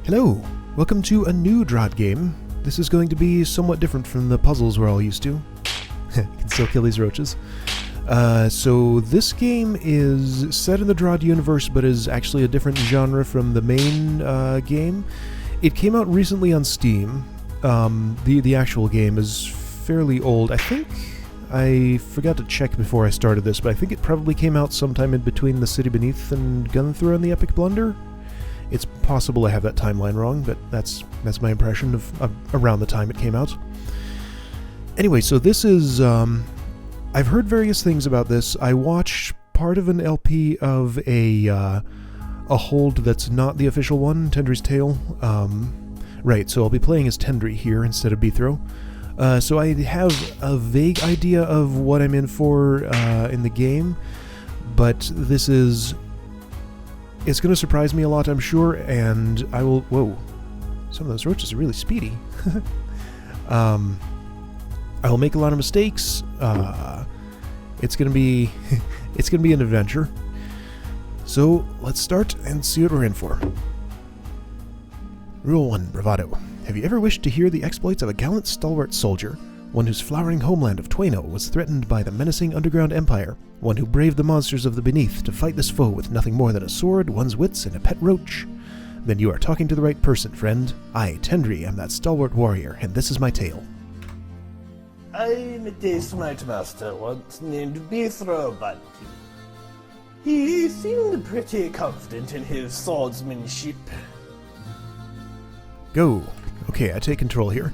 Hello! Welcome to a new DROD game. This is going to be somewhat different from the puzzles we're all used to. You can still kill these roaches. So this game is set in the DROD universe, but is actually a different genre from the main game. It came out recently on Steam. The actual game is fairly old. I think I forgot to check before I started this, but I think it probably came out sometime in between The City Beneath and Gunthrough and the Epic Blunder. It's possible I have that timeline wrong, but that's my impression of around the time it came out. Anyway, so this is... I've heard various things about this. I watched part of an LP of a hold that's not the official one, Tendry's Tale. Right, so I'll be playing as Tendry here instead of Beathro. So I have a vague idea of what I'm in for in the game, but this is... It's going to surprise me a lot, I'm sure, and I will... Whoa. Some of those roaches are really speedy. I will make a lot of mistakes. It's going to be... it's going to be an adventure. So, let's start and see what we're in for. Rule 1, Bravado. Have you ever wished to hear the exploits of a gallant, stalwart soldier? One whose flowering homeland of Twano was threatened by the menacing underground empire. One who braved the monsters of the beneath to fight this foe with nothing more than a sword, one's wits, and a pet roach. Then you are talking to the right person, friend. I, Tendry, am that stalwart warrior, and this is my tale. I met a smart master once named Beathro, but he seemed pretty confident in his swordsmanship. Go. Okay, I take control here.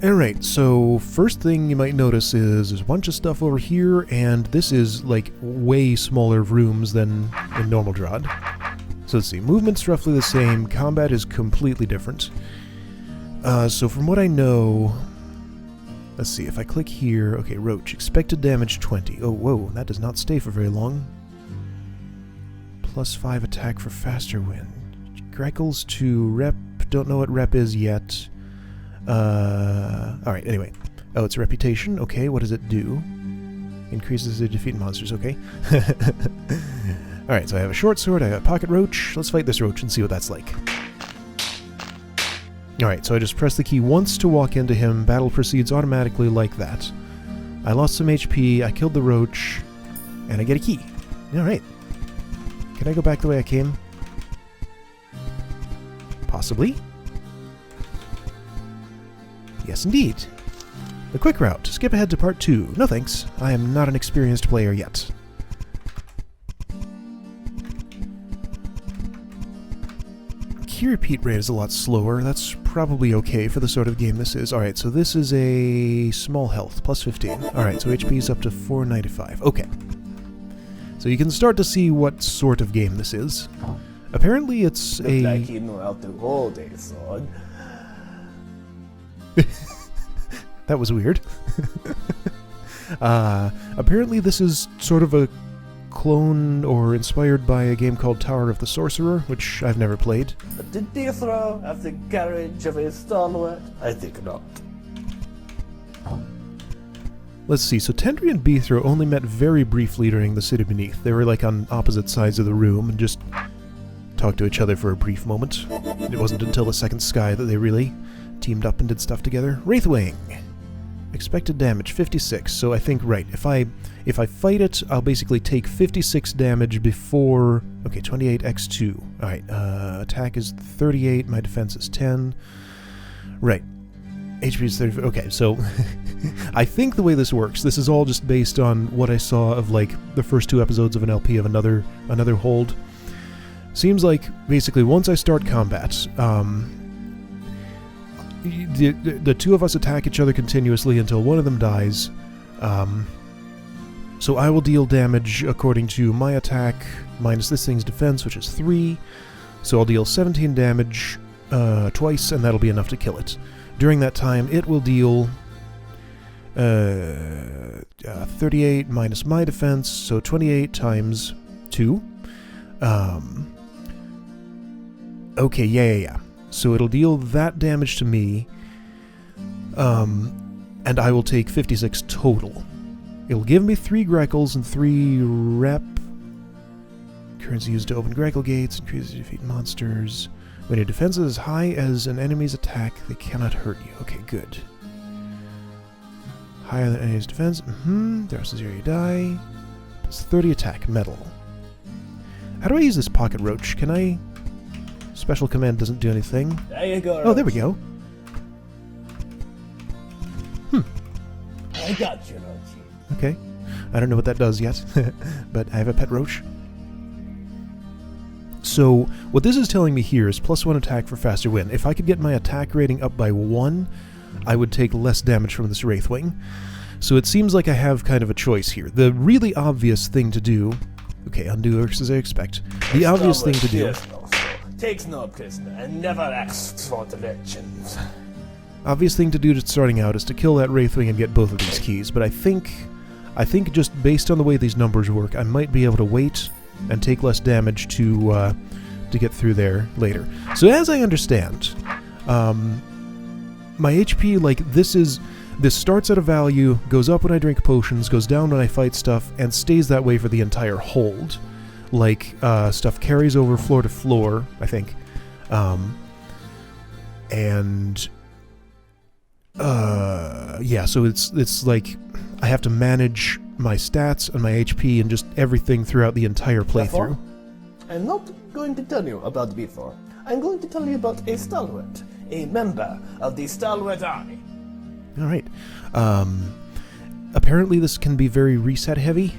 Alright, so first thing you might notice is there's a bunch of stuff over here, and this is like way smaller rooms than in normal DROD. So let's see, movement's roughly the same, combat is completely different. So from what I know, let's see, if I click here, okay, Roach, expected damage 20. Oh, whoa, that does not stay for very long. +5 attack for faster wind. Greckles to rep, don't know what rep is yet. Alright, anyway. Oh, it's reputation. Okay, what does it do? Increases the defeat monsters, okay. Alright, so I have a short sword, I got a pocket roach. Let's fight this roach and see what that's like. Alright, so I just press the key once to walk into him. Battle proceeds automatically like that. I lost some HP, I killed the roach, and I get a key. Alright. Can I go back the way I came? Possibly. Yes, indeed. The quick route. Skip ahead to part 2. No thanks. I am not an experienced player yet. Key repeat rate is a lot slower. That's probably okay for the sort of game this is. Alright, so this is a small health, +15. Alright, so HP is up to 495. Okay. So you can start to see what sort of game this is. Apparently it's Looks like you know how to hold a sword. That was weird. Apparently this is sort of a clone or inspired by a game called Tower of the Sorcerer, which I've never played. But did Beathro have the courage of a stalwart? I think not. Let's see, so Tendry and Beathro only met very briefly during the City Beneath. They were like on opposite sides of the room and just talked to each other for a brief moment. It wasn't until the second sky that they really teamed up and did stuff together. Wraithwing. Expected damage 56. So I think right, if I fight it, I'll basically take 56 damage before. Okay, 28 x2. All right, attack is 38. My defense is 10. Right. HP is 30. Okay, so I think the way this works, this is all just based on what I saw of like the first 2 episodes of an LP of another hold. Seems like basically once I start combat, the 2 of us attack each other continuously until one of them dies. So I will deal damage according to my attack minus this thing's defense, which is 3. So I'll deal 17 damage twice, and that'll be enough to kill it. During that time, it will deal 38 minus my defense, so 28 times 2. Okay, yeah. So it'll deal that damage to me, and I will take 56 total. It'll give me 3 Greckles and 3 rep. Currency used to open Greckle gates, increases defeat monsters. When your defense is as high as an enemy's attack, they cannot hurt you. Okay, good. Higher than enemy's defense. There's 0 you die. Plus 30 attack. Metal. How do I use this pocket roach? Can I... Special command doesn't do anything. There you go. Oh, there we go. I got you, Roachy. Okay. I don't know what that does yet, but I have a pet roach. So, what this is telling me here is +1 attack for faster win. If I could get my attack rating up by 1, I would take less damage from this Wraithwing. So it seems like I have kind of a choice here. The really obvious thing to do... Okay, undo works as I expect. The obvious thing to do... Takes no prisoner and never asks for directions. Obvious thing to do to starting out is to kill that Wraithwing and get both of these keys, but I think just based on the way these numbers work, I might be able to wait and take less damage to get through there later. So as I understand, my HP, like, this starts at a value, goes up when I drink potions, goes down when I fight stuff, and stays that way for the entire hold. Like, stuff carries over floor to floor, I think. Yeah, so it's like I have to manage my stats and my HP and just everything throughout the entire playthrough. I'm not going to tell you about before. I'm going to tell you about a stalwart, a member of the Stalwart Army. Alright. Apparently this can be very reset heavy,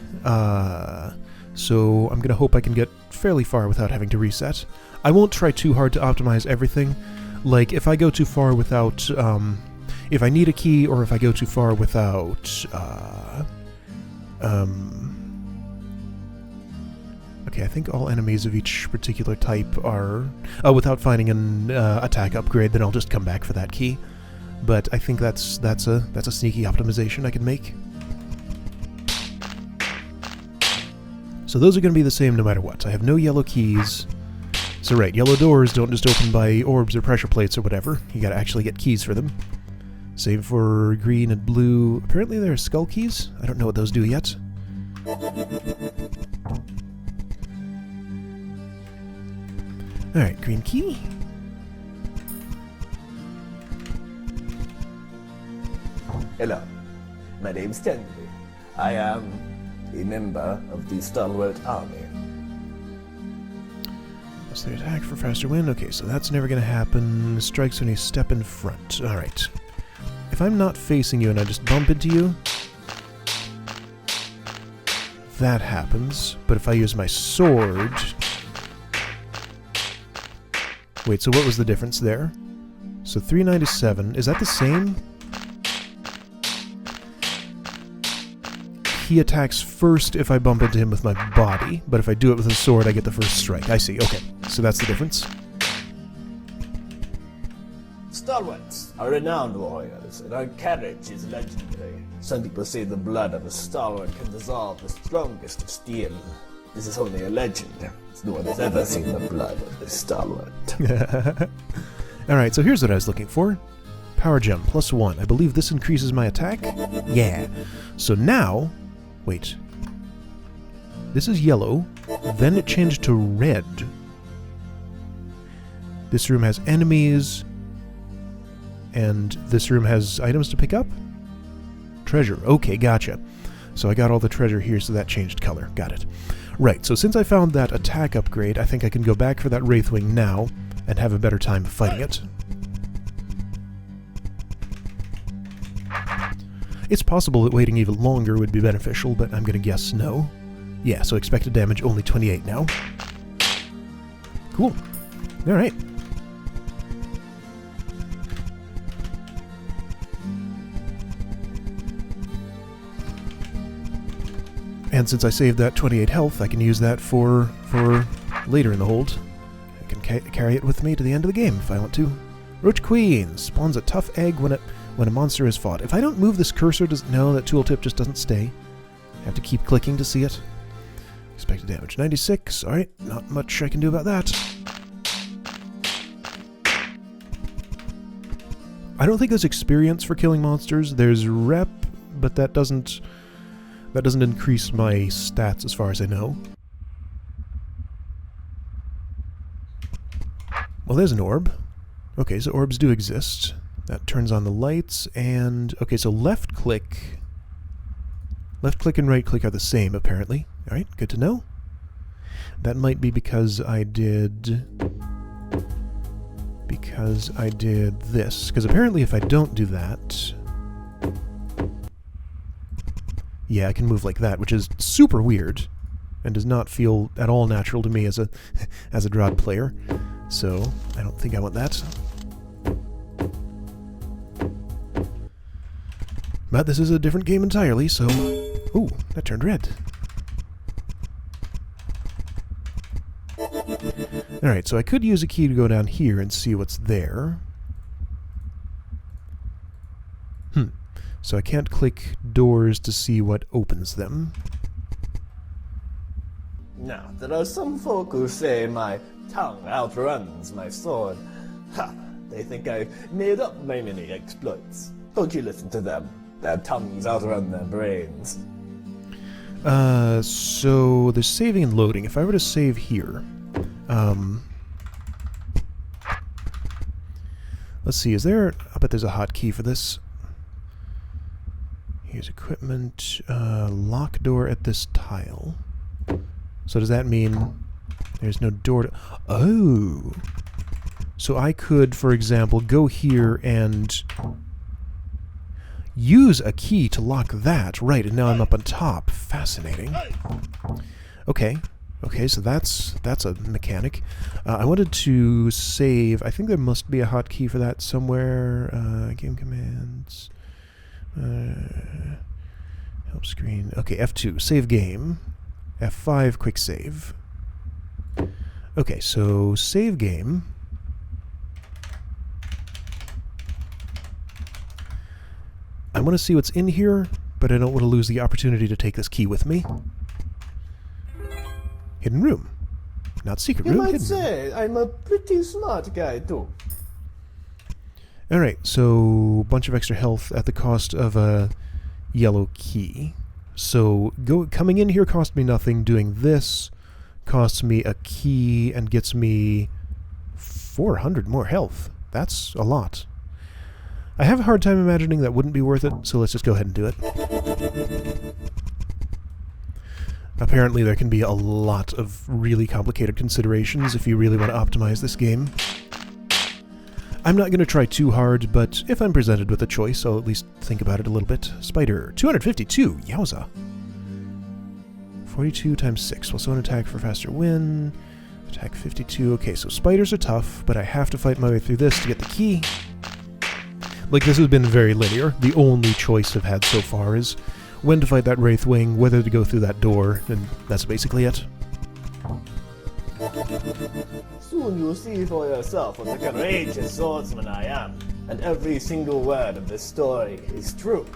so I'm gonna hope I can get fairly far without having to reset. I won't try too hard to optimize everything. Like, if I go too far without, if I need a key, or if I go too far without, okay, I think all enemies of each particular type are, without finding an attack upgrade, then I'll just come back for that key. But I think that's a sneaky optimization I can make. So those are going to be the same no matter what. I have no yellow keys. So right, yellow doors don't just open by orbs or pressure plates or whatever. You gotta actually get keys for them. Same for green and blue. Apparently there are skull keys. I don't know what those do yet. Alright, green key. Hello, my name's Tendry. I am a member of the Stalwart Army. That's the attack for faster win. Okay, so that's never going to happen. Strikes when you step in front. Alright. If I'm not facing you and I just bump into you, that happens. But if I use my sword... Wait, so what was the difference there? So 397. Is that the same? He attacks first if I bump into him with my body, but if I do it with a sword, I get the first strike. I see, okay. So that's the difference. Stalwarts are renowned warriors, and our courage is legendary. Some people say the blood of a stalwart can dissolve the strongest of steel. This is only a legend. No one has ever seen the blood of a stalwart. Alright, so here's what I was looking for. Power gem, +1. I believe this increases my attack? Yeah. So now... Wait. This is yellow, then it changed to red. This room has enemies, and this room has items to pick up? Treasure. Okay, gotcha. So I got all the treasure here, so that changed color. Got it. Right, so since I found that attack upgrade, I think I can go back for that Wraithwing now, and have a better time fighting it. It's possible that waiting even longer would be beneficial, but I'm gonna guess no. Yeah, so expected damage only 28 now. Cool. Alright. And since I saved that 28 health, I can use that for later in the hold. I can carry it with me to the end of the game if I want to. Roach Queen spawns a tough egg when a monster is fought. If I don't move this cursor, no, that tooltip just doesn't stay. I have to keep clicking to see it. Expected damage 96. Alright, not much I can do about that. I don't think there's experience for killing monsters. There's rep, but that doesn't increase my stats as far as I know. Well, there's an orb. Okay, so orbs do exist. That turns on the lights, and... Okay, so left click and right click are the same, apparently. Alright, good to know. That might be because I did... this. Because apparently if I don't do that... Yeah, I can move like that, which is super weird, and does not feel at all natural to me as a as a DROD player. So, I don't think I want that. But this is a different game entirely, so... Ooh, that turned red. Alright, so I could use a key to go down here and see what's there. So I can't click doors to see what opens them. Now, there are some folk who say my tongue outruns my sword. Ha! They think I've made up my many exploits. Don't you listen to them. Their tongues outrun their brains. So there's saving and loading. If I were to save here... let's see, is there... I bet there's a hotkey for this. Here's equipment. Lock door at this tile. So does that mean there's no door to... Oh! So I could, for example, go here and use a key to lock that. Right, and now I'm up on top. Fascinating. Okay. Okay, so that's a mechanic. I wanted to save... I think there must be a hotkey for that somewhere. Game commands... help screen. Okay, F2, save game. F5, quick save. Okay, so save game. I want to see what's in here, but I don't want to lose the opportunity to take this key with me. Hidden room. Not secret room, You might hidden room. say I'm a pretty smart guy, too. Alright, so bunch of extra health at the cost of a yellow key. So coming in here cost me nothing. Doing this costs me a key and gets me 400 more health. That's a lot. I have a hard time imagining that wouldn't be worth it, so let's just go ahead and do it. Apparently there can be a lot of really complicated considerations if you really want to optimize this game. I'm not going to try too hard, but if I'm presented with a choice, I'll at least think about it a little bit. Spider, 252, yowza. 42 times 6, plus 1 attack for faster win. Attack 52, okay, so spiders are tough, but I have to fight my way through this to get the key. Like, this has been very linear. The only choice I've had so far is when to fight that Wraithwing, whether to go through that door, and that's basically it. Soon you'll see for yourself what a courageous swordsman I am, and every single word of this story is true.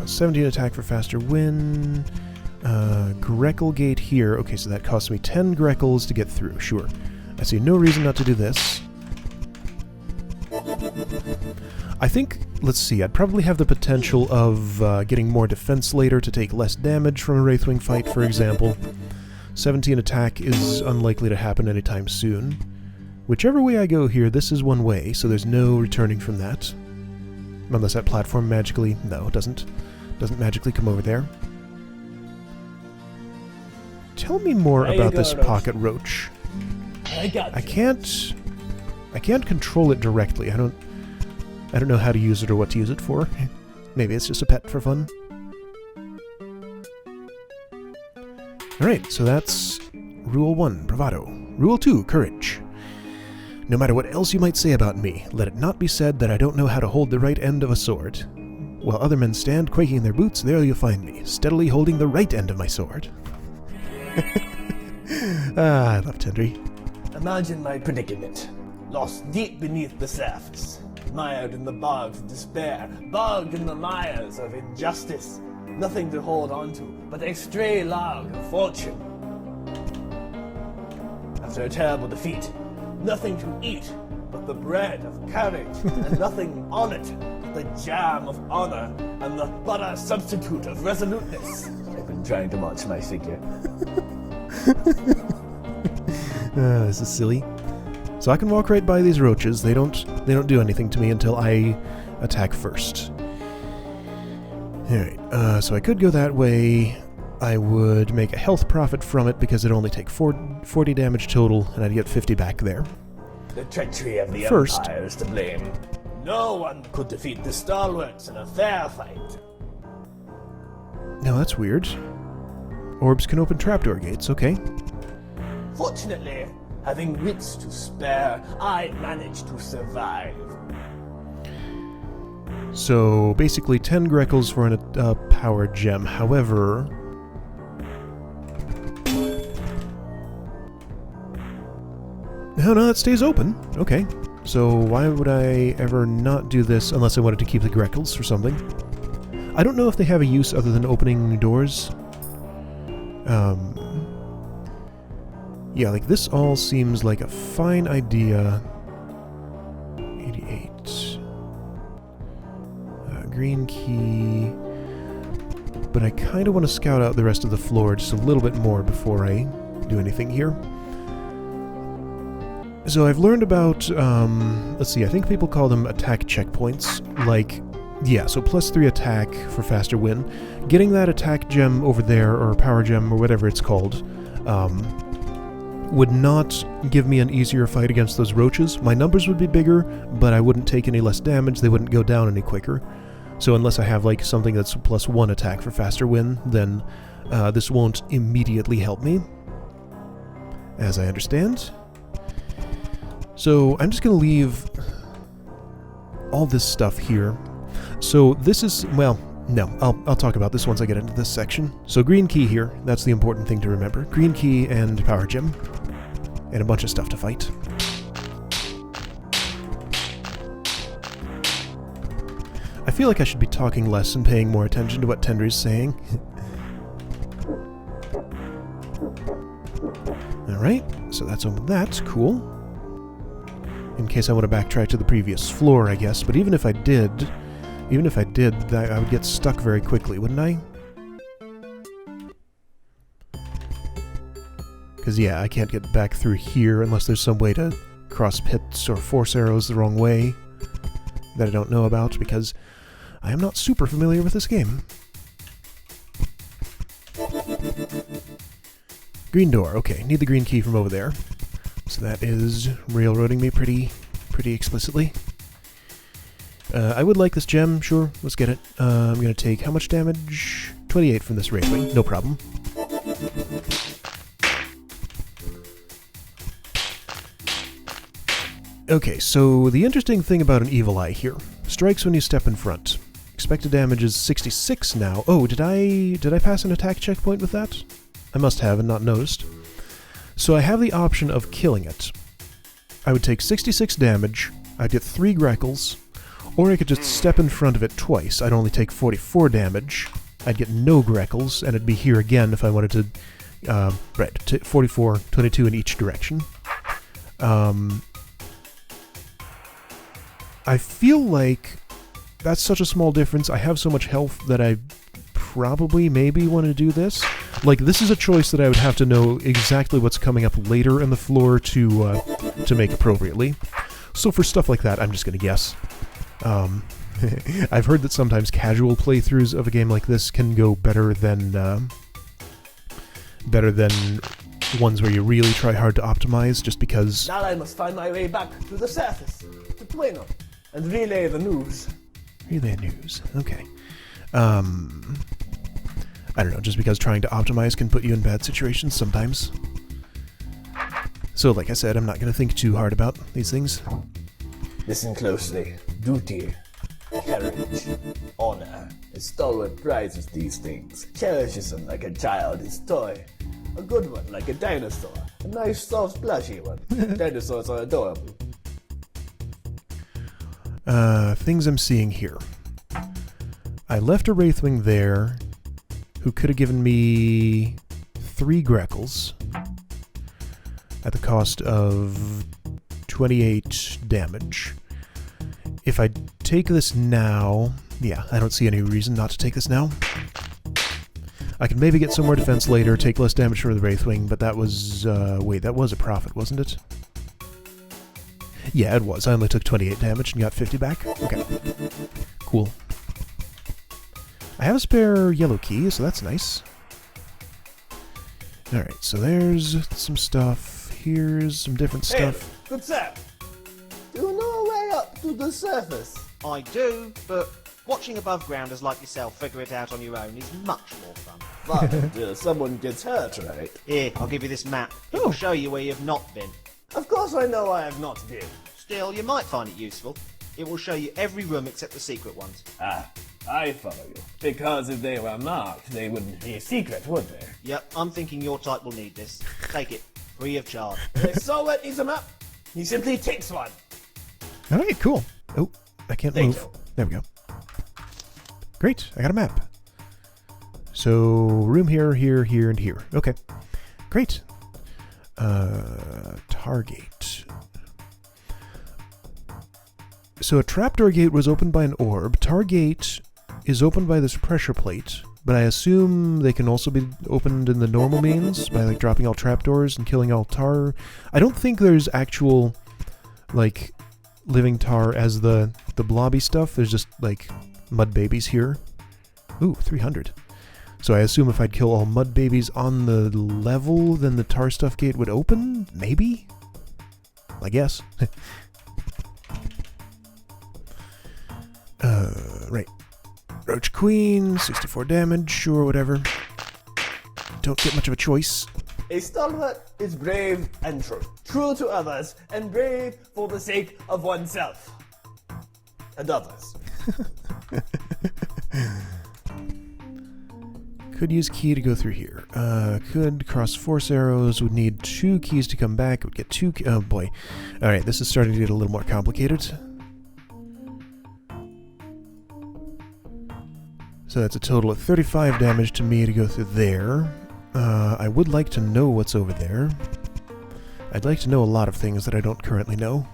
17 attack for faster win. Greckle gate here. Okay, so that costs me 10 Greckles to get through. Sure. I see no reason not to do this. I think, let's see, I'd probably have the potential of getting more defense later to take less damage from a Wraithwing fight, for example. 17 attack is unlikely to happen anytime soon. Whichever way I go here, this is one way, so there's no returning from that. Unless that platform magically... No, it doesn't magically come over there. Tell me more about this pocket roach. I can't control it directly. I don't know how to use it or what to use it for. Maybe it's just a pet for fun. Alright, so that's Rule 1, Bravado. Rule 2, Courage. No matter what else you might say about me, let it not be said that I don't know how to hold the right end of a sword. While other men stand quaking in their boots, there you'll find me, steadily holding the right end of my sword. I love Tendry. Imagine my predicament. Lost deep beneath the surface. Mired in the bogs of despair. Bogged in the mires of injustice. Nothing to hold on to but a stray log of fortune. After a terrible defeat, nothing to eat but the bread of courage, and nothing on it but the jam of honor and the butter substitute of resoluteness. I've been trying to match my figure. This is silly. So I can walk right by these roaches. They don't do anything to me until I attack first. Alright, so I could go that way. I would make a health profit from it because it only take 40 damage total, and I'd get 50 back there. The treachery of the First, Empire is to blame. No one could defeat the stalwarts in a fair fight. No, that's weird. Orbs can open trapdoor gates, okay. Fortunately, having wits to spare, I managed to survive. So, basically 10 Greckles for a power gem. However... No, it stays open. Okay. So why would I ever not do this unless I wanted to keep the Greckles or something? I don't know if they have a use other than opening doors. Yeah, like this all seems like a fine idea. 88. Green key. But I kind of want to scout out the rest of the floor just a little bit more before I do anything here. So I've learned about, let's see, I think people call them attack checkpoints. Like, yeah, so +3 attack for faster win. Getting that attack gem over there, or power gem, or whatever it's called, would not give me an easier fight against those roaches. My numbers would be bigger, but I wouldn't take any less damage, they wouldn't go down any quicker. So unless I have, like, something that's +1 attack for faster win, then this won't immediately help me, as I understand. So I'm just going to leave all this stuff here. So this is, well, no, I'll talk about this once I get into this section. So green key here, that's the important thing to remember. Green key and power gem, and a bunch of stuff to fight. I feel like I should be talking less and paying more attention to what Tendry's saying. Alright, so that's open that, cool. In case I want to backtrack to the previous floor, I guess. But even if I did, I would get stuck very quickly, wouldn't I? Because, yeah, I can't get back through here unless there's some way to cross pits or force arrows the wrong way that I don't know about, because I am not super familiar with this game. Green door, okay. Need the green key from over there. So that is railroading me pretty explicitly. I would like this gem, sure, let's get it. I'm going to take how much damage? 28 from this Wraithwing, no problem. Okay, so the interesting thing about an Evil Eye here. Strikes when you step in front. Expected damage is 66 now. Oh, did I pass an attack checkpoint with that? I must have and not noticed. So I have the option of killing it. I would take 66 damage, I'd get 3 Greckles, or I could just step in front of it twice. I'd only take 44 damage, I'd get no Greckles, and it'd be here again if I wanted to... right, 44, 22 in each direction. I feel like that's such a small difference. I have so much health that I probably maybe want to do this. Like, this is a choice that I would have to know exactly what's coming up later in the floor to make appropriately. So for stuff like that, I'm just going to guess. I've heard that sometimes casual playthroughs of a game like this can go better than ones where you really try hard to optimize, just because... Now I must find my way back to the surface, to Tueno, and relay the news. Relay news, okay. I don't know, just because trying to optimize can put you in bad situations sometimes. So, like I said, I'm not going to think too hard about these things. Listen closely. Duty, courage, honor. A stalwart prizes these things, cherishes them like a child his toy. A good one like a dinosaur, a nice soft plushy one. Dinosaurs are adorable. Things I'm seeing here. I left a Wraithwing there who could have given me 3 Greckles at the cost of 28 damage. If I take this now... yeah, I don't see any reason not to take this now. I can maybe get some more defense later, take less damage from the Wraithwing, but that was... wait, that was a profit, wasn't it? Yeah, it was. I only took 28 damage and got 50 back. Okay. Cool. I have a spare yellow key, so that's nice. Alright, so there's some stuff. Here's some different stuff. Good sir. Do you know a way up to the surface? I do, but watching above grounders like yourself figure it out on your own is much more fun. But someone gets hurt, right? Here, I'll give you this map. It will show you where you've not been. Of course I know I have not been. Still, you might find it useful. It will show you every room except the secret ones. Ah, I follow you. Because if they were marked, they wouldn't be a secret, would they? Yep, I'm thinking your type will need this. Take it, free of charge. If Stalwart needs a map, he simply takes one. Alright, cool. Oh, I can't Thank move. you. There we go. Great, I got a map. So, room here, here, here, and here. Okay. Great. Targate. So a trapdoor gate was opened by an orb. Targate is opened by this pressure plate, but I assume they can also be opened in the normal means, by like dropping all trapdoors and killing all tar. I don't think there's actual, like, living tar as the blobby stuff. There's just, like, mud babies here. Ooh, 300. So I assume if I'd kill all mud babies on the level, then the tar stuff gate would open? Maybe? I guess. Right. Roach Queen, 64 damage, sure, whatever. Don't get much of a choice. A Stalwart is brave and true. True to others, and brave for the sake of oneself. And others. Could use key to go through here. Could cross force arrows, would need 2 keys to come back, would get 2 oh boy. Alright, this is starting to get a little more complicated. So that's a total of 35 damage to me to go through there. I would like to know what's over there. I'd like to know a lot of things that I don't currently know.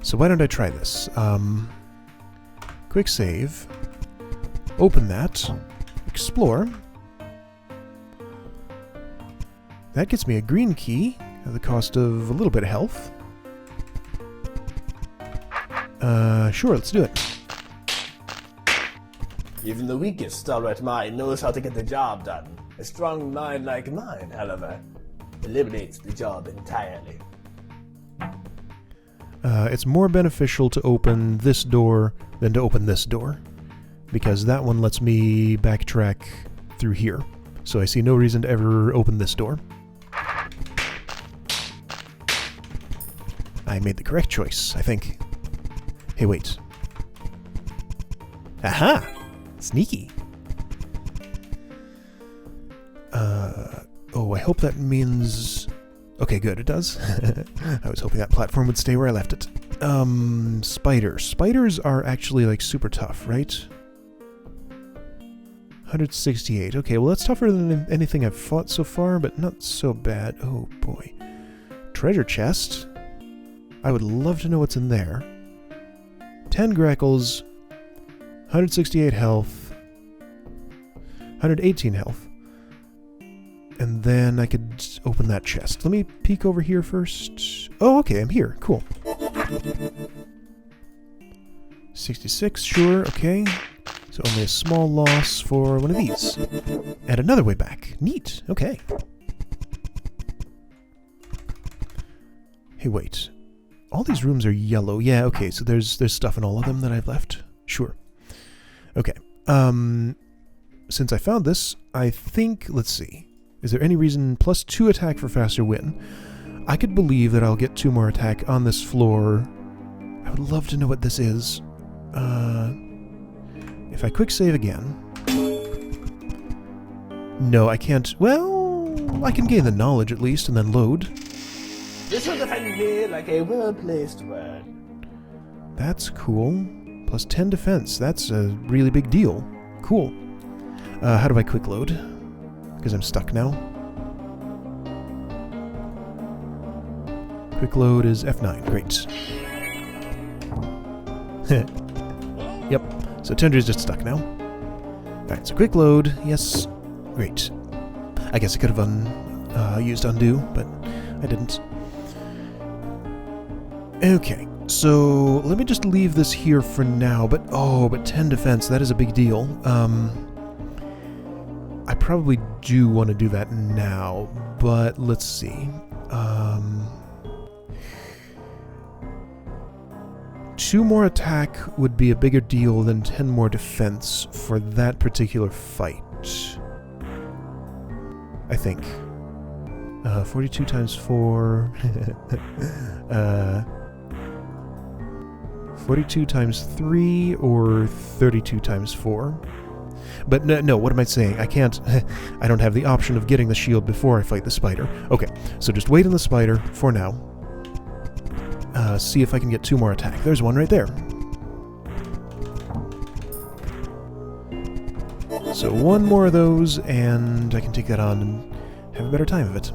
So why don't I try this? Quick save. Open that. Explore. That gets me a green key at the cost of a little bit of health. Sure, let's do it. Even the weakest Stalwart mind knows how to get the job done. A strong mind like mine, however, eliminates the job entirely. It's more beneficial to open this door than to open this door, because that one lets me backtrack through here. So I see no reason to ever open this door. I made the correct choice, I think. Hey, wait. Aha! Sneaky. Oh, I hope that means... Okay, good, it does. I was hoping that platform would stay where I left it. Spiders. Spiders are actually, like, super tough, right? 168. Okay, well, that's tougher than anything I've fought so far, but not so bad. Oh, boy. Treasure chest. I would love to know what's in there. 10 grackles, 168 health, 118 health. And then I could open that chest. Let me peek over here first. Oh, okay, I'm here. Cool. 66, sure, okay. So only a small loss for one of these. And another way back. Neat, okay. Hey, wait. All these rooms are yellow. Yeah, okay, so there's stuff in all of them that I've left. Sure. Okay. Since I found this, I think, let's see. Is there any reason +2 attack for faster win? I could believe that I'll get 2 more attack on this floor. I would love to know what this is. If I quick save again. No, I can't. Well, I can gain the knowledge at least and then load. This will defend me like a well-placed word. That's cool. +10 defense. That's a really big deal. Cool. How do I quick load? Because I'm stuck now. Quick load is F9. Great. Yep. So Tendry's just stuck now. Alright, so quick load. Yes. Great. I guess I could have used undo, but I didn't. Okay, so let me just leave this here for now, but 10 defense, that is a big deal. I probably do want to do that now, but let's see. 2 more attack would be a bigger deal than 10 more defense for that particular fight. I think. 42 times 4... 42 times 3 or 32 times 4. But no, what am I saying? I can't... I don't have the option of getting the shield before I fight the spider. Okay, so just wait on the spider for now. See if I can get 2 more attack. There's one right there. So 1 more of those, and I can take that on and have a better time of it.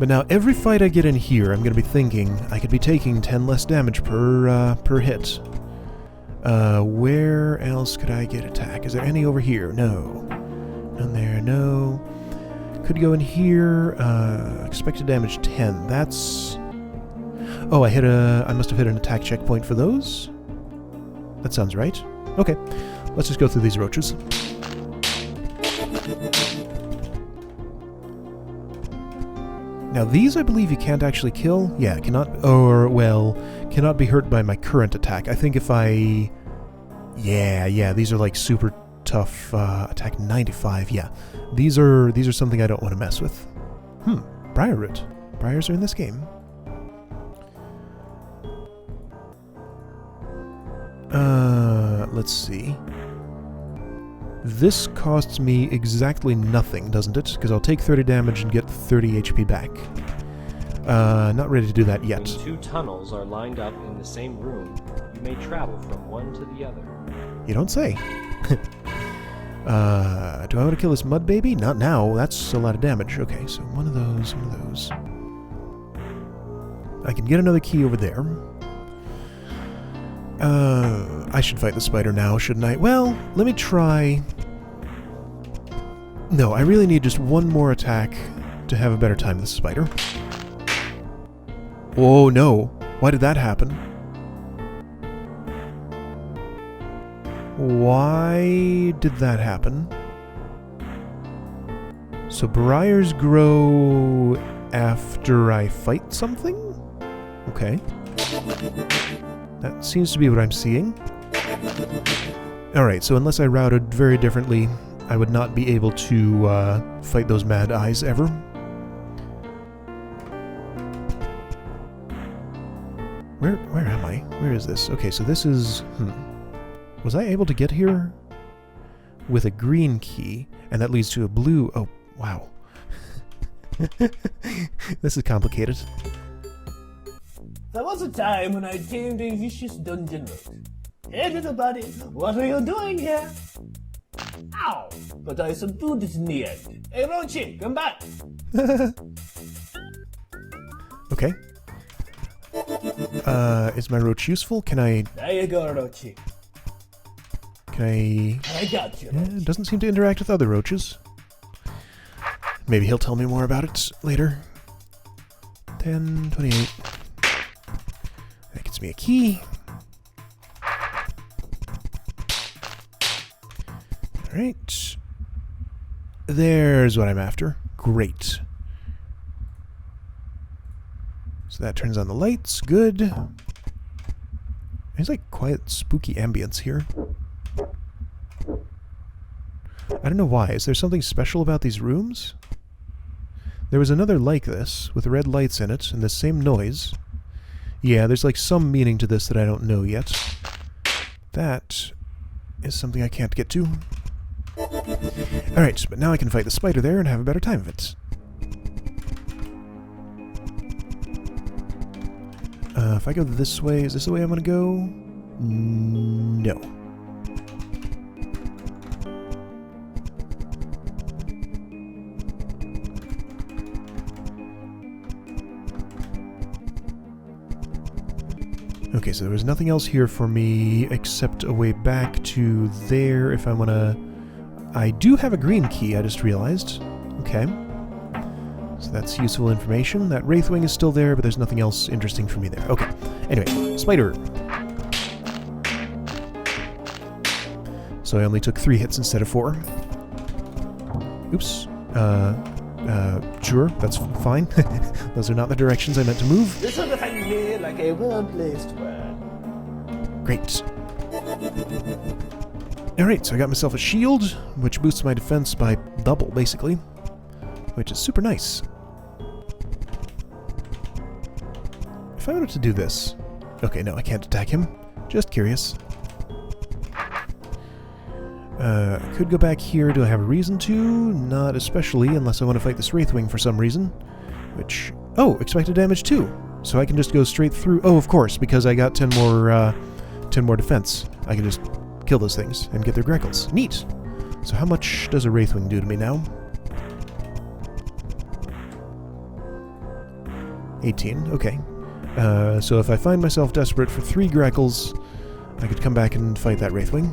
But now, every fight I get in here, I'm going to be thinking I could be taking 10 less damage per hit. Where else could I get attack? Is there any over here? No. None there, no. Could go in here. Expected damage 10. That's... Oh, I must have hit an attack checkpoint for those? That sounds right. Okay. Let's just go through these roaches. Now these I believe you can't actually kill. Yeah, cannot be hurt by my current attack. I think if I... Yeah, these are like super tough, attack 95, yeah. These are something I don't want to mess with. Briar root. Briars are in this game. Let's see. This costs me exactly nothing, doesn't it? Because I'll take 30 damage and get 30 HP back. Not ready to do that yet. When 2 tunnels are lined up in the same room, you may travel from one to the other. You don't say. Do I want to kill this mud baby? Not now. That's a lot of damage. Okay, so one of those. I can get another key over there. I should fight the spider now, shouldn't I? Well, let me try... No, I really need just 1 more attack to have a better time with the spider. Oh no! Why did that happen? Why did that happen? So briars grow after I fight something? Okay. That seems to be what I'm seeing. Alright, so unless I routed very differently, I would not be able to fight those mad eyes ever. Where am I? Where is this? Okay, so this is... Was I able to get here with a green key, and that leads to a blue... Oh, wow. This is complicated. There was a time when I tamed a vicious dungeon roach. Hey little buddy, what are you doing here? Ow! But I subdued it in the end. Hey Roachy, come back! Okay. Is my roach useful? Can I... There you go, Roachy. Can I... I got you, It doesn't seem to interact with other roaches. Maybe he'll tell me more about it later. 10, 28... That gets me a key. Alright. There's what I'm after. Great. So that turns on the lights. Good. There's like quiet, spooky ambience here. I don't know why. Is there something special about these rooms? There was another like this, with red lights in it, and the same noise. Yeah, there's like some meaning to this that I don't know yet. That is something I can't get to. Alright, but now I can fight the spider there and have a better time of it. If I go this way, is this the way I'm gonna go? No. Okay, so there was nothing else here for me except a way back to there if I want to... I do have a green key, I just realized. Okay. So that's useful information. That Wraithwing is still there, but there's nothing else interesting for me there. Okay. Anyway, spider. So I only took 3 hits instead of 4. Oops. Sure, that's fine. Those are not the directions I meant to move. This will defend me like a well-placed word. Great. Alright, so I got myself a shield, which boosts my defense by double, basically. Which is super nice. If I wanted to do this... Okay, no, I can't attack him. Just curious. I could go back here. Do I have a reason to? Not especially, unless I want to fight this Wraithwing for some reason. Which... Oh, expected damage too! So I can just go straight through... Oh, of course, because I got 10 more defense. I can just kill those things and get their Greckles. Neat! So how much does a Wraithwing do to me now? 18, okay. So if I find myself desperate for 3 Greckles, I could come back and fight that Wraithwing.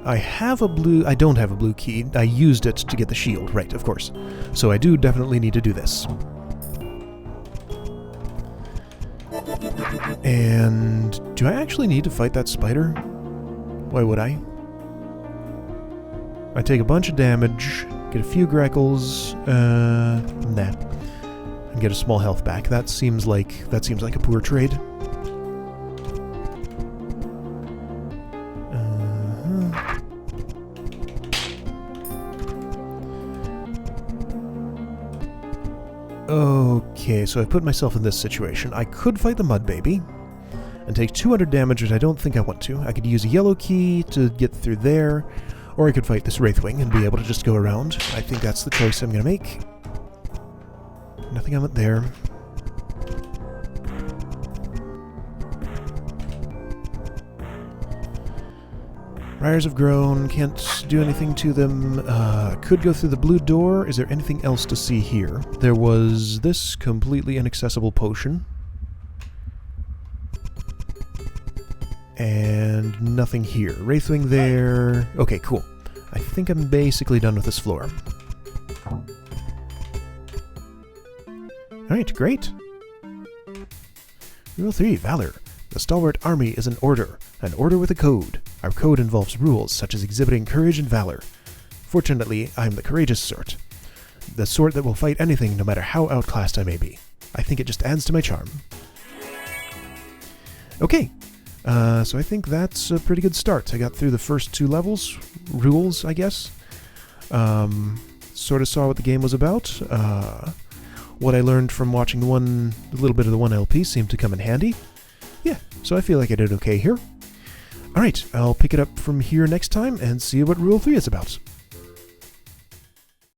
I have a blue... I don't have a blue key. I used it to get the shield. Right, of course. So I do definitely need to do this. And... do I actually need to fight that spider? Why would I? I take a bunch of damage, get a few Greckles, nah. And get a small health back. That seems like a poor trade. Okay, so I've put myself in this situation. I could fight the Mud Baby and take 200 damage, which I don't think I want to. I could use a yellow key to get through there, or I could fight this Wraithwing and be able to just go around. I think that's the choice I'm going to make. Nothing on it there. Briars have grown, can't do anything to them. Could go through the blue door. Is there anything else to see here? There was this completely inaccessible potion. And nothing here. Wraithwing there. Okay, cool. I think I'm basically done with this floor. Alright, great. Rule 3, Valor. The stalwart army is an order with a code. Our code involves rules such as exhibiting courage and valor. Fortunately, I am the courageous sort. The sort that will fight anything no matter how outclassed I may be. I think it just adds to my charm. Okay, so I think that's a pretty good start. I got through the first 2 levels, rules, I guess. Sort of saw what the game was about. What I learned from watching a little bit of the 1 LP seemed to come in handy. Yeah, so I feel like I did okay here. Alright, I'll pick it up from here next time and see what Rule 3 is about.